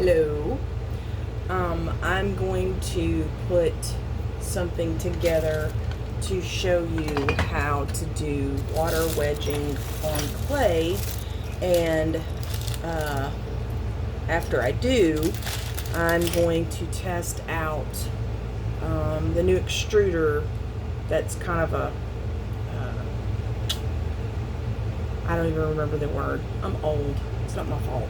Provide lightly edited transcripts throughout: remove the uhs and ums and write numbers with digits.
Hello. I'm going to put something together to show you how to do water wedging on clay, and after I do, I'm going to test out the new extruder that's kind of a I don't even remember the word. I'm old. It's not my fault.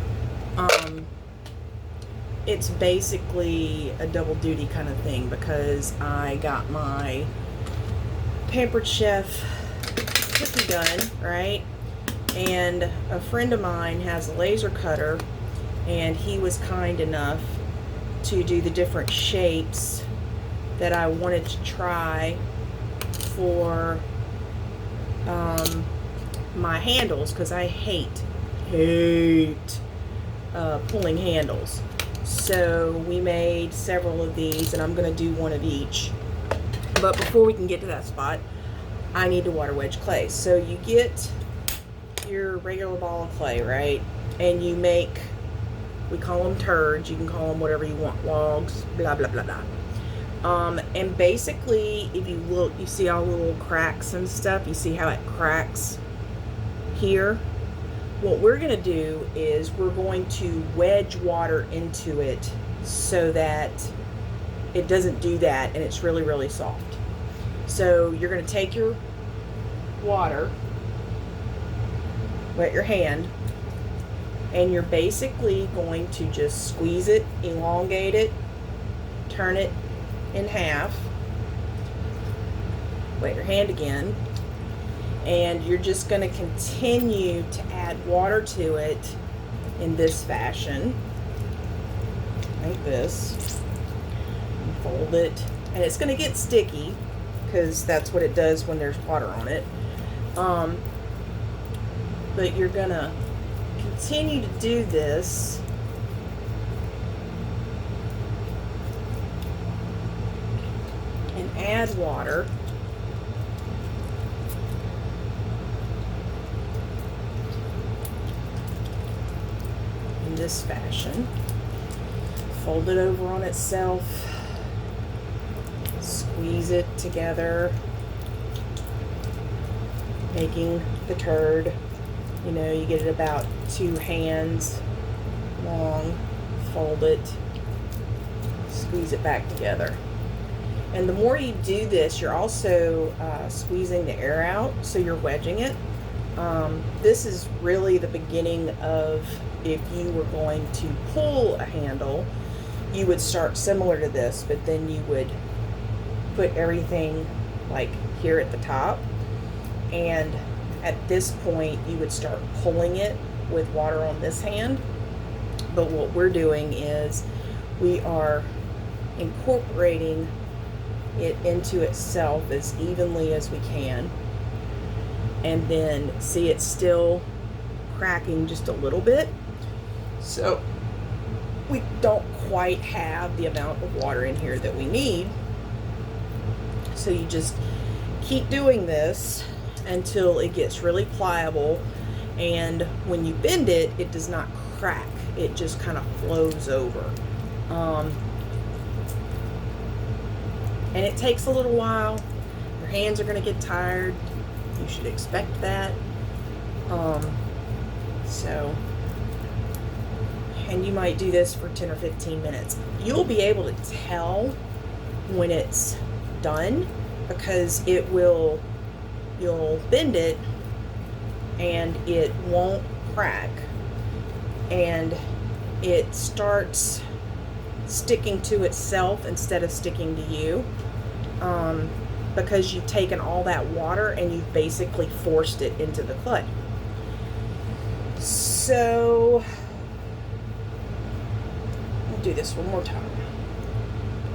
It's basically a double duty kind of thing because I got my Pampered Chef cookie gun, right? And a friend of mine has a laser cutter, and he was kind enough to do the different shapes that I wanted to try for my handles, because I hate pulling handles. So we made several of these, and I'm going to do one of each. But before we can get to that spot, I need to water wedge clay. So you get your regular ball of clay, right? And you make, we call them turds, you can call them whatever you want, logs, blah, blah, blah, blah. And basically, if you look, you see all the little cracks and stuff. You see how it cracks here? What we're going to do is we're going to wedge water into it so that it doesn't do that, and it's really, really soft. So you're going to take your water, wet your hand, and you're basically going to just squeeze it, elongate it, turn it in half, wet your hand again, and you're just going to continue to add water to it in this fashion, like this, and fold it, and it's going to get sticky because that's what it does when there's water on it, but you're going to continue to do this and add water in this fashion. Fold it over on itself, squeeze it together, making the turd. You know, you get it about 2 hands long, fold it, squeeze it back together. And the more you do this, you're also squeezing the air out, so you're wedging it. This is really the beginning of, if you were going to pull a handle, you would start similar to this, but then you would put everything like here at the top, and at this point you would start pulling it with water on this hand. But what we're doing is we are incorporating it into itself as evenly as we can, and then see it's still cracking just a little bit, so we don't quite have the amount of water in here that we need. So you just keep doing this until it gets really pliable, and when you bend it, it does not crack, it just kind of flows over. And it takes a little while. Your hands are going to get tired. You should expect that. And you might do this for 10 or 15 minutes. You'll be able to tell when it's done because you'll bend it and it won't crack, and it starts sticking to itself instead of sticking to you, because you've taken all that water and you've basically forced it into the clay. So we'll do this one more time.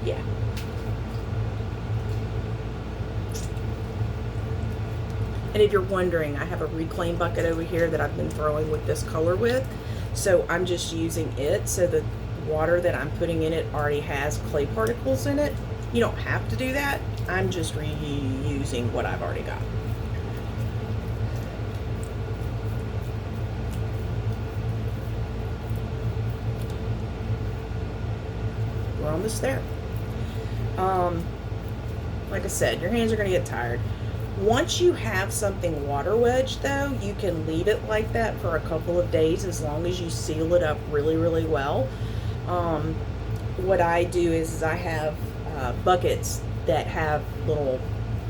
Yeah. And if you're wondering, I have a reclaim bucket over here that I've been throwing with this color with, so I'm just using it, so the water that I'm putting in it already has clay particles in it. You don't have to do that. I'm just reusing what I've already got. we're almost there. Like I said, your hands are going to get tired. Once you have something water wedged, though, you can leave it like that for a couple of days as long as you seal it up really, really well. What I do is I have buckets that have little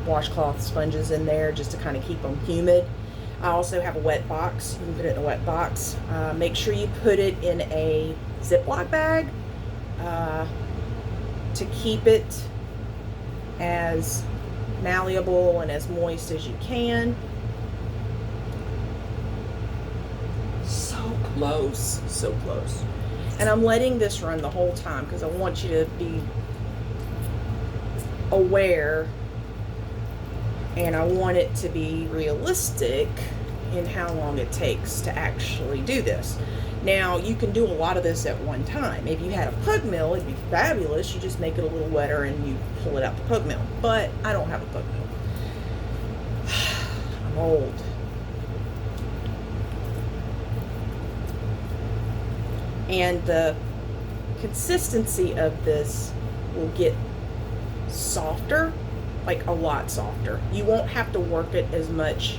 washcloth sponges in there just to kind of keep them humid. I also have a wet box. You can put it in a wet box. Make sure you put it in a Ziploc bag to keep it as malleable and as moist as you can. So close, so close. And I'm letting this run the whole time because I want you to be aware, and I want it to be realistic in how long it takes to actually do this. Now, you can do a lot of this at one time. If you had a pug mill, it'd be fabulous. You just make it a little wetter and you pull it out the pug mill. But I don't have a pug mill. I'm old. And the consistency of this will get softer, like a lot softer. You won't have to work it as much,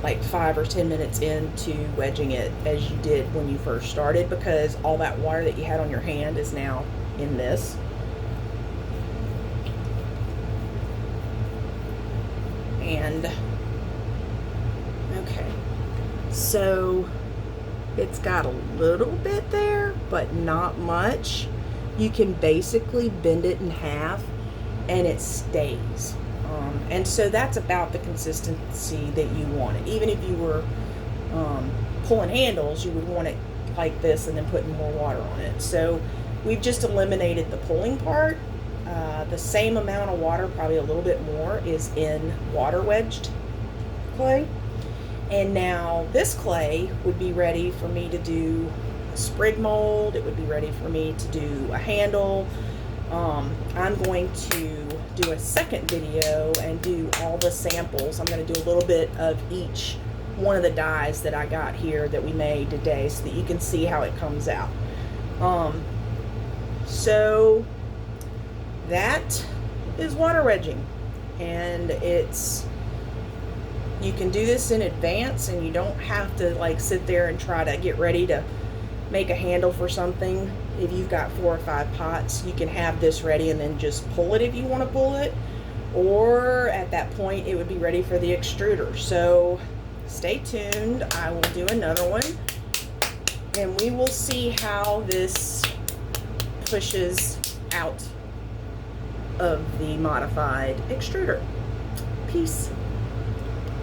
like 5 or 10 minutes into wedging it, as you did when you first started, because all that water that you had on your hand is now in this. And okay, so it's got a little bit there, but not much. You can basically bend it in half and it stays. And so that's about the consistency that you want it. Even if you were pulling handles, you would want it like this and then putting more water on it. So we've just eliminated the pulling part. The same amount of water, probably a little bit more, is in water wedged clay. And now this clay would be ready for me to do a sprig mold. It would be ready for me to do a handle. I'm going to do a second video and do all the samples. I'm going to do a little bit of each one of the dies that I got here that we made today so that you can see how it comes out. So that is water wedging, and you can do this in advance, and you don't have to like sit there and try to get ready to make a handle for something. If you've got 4 or 5 pots, you can have this ready and then just pull it if you want to pull it, or at that point it would be ready for the extruder. So stay tuned. I will do another one and we will see how this pushes out of the modified extruder. Peace.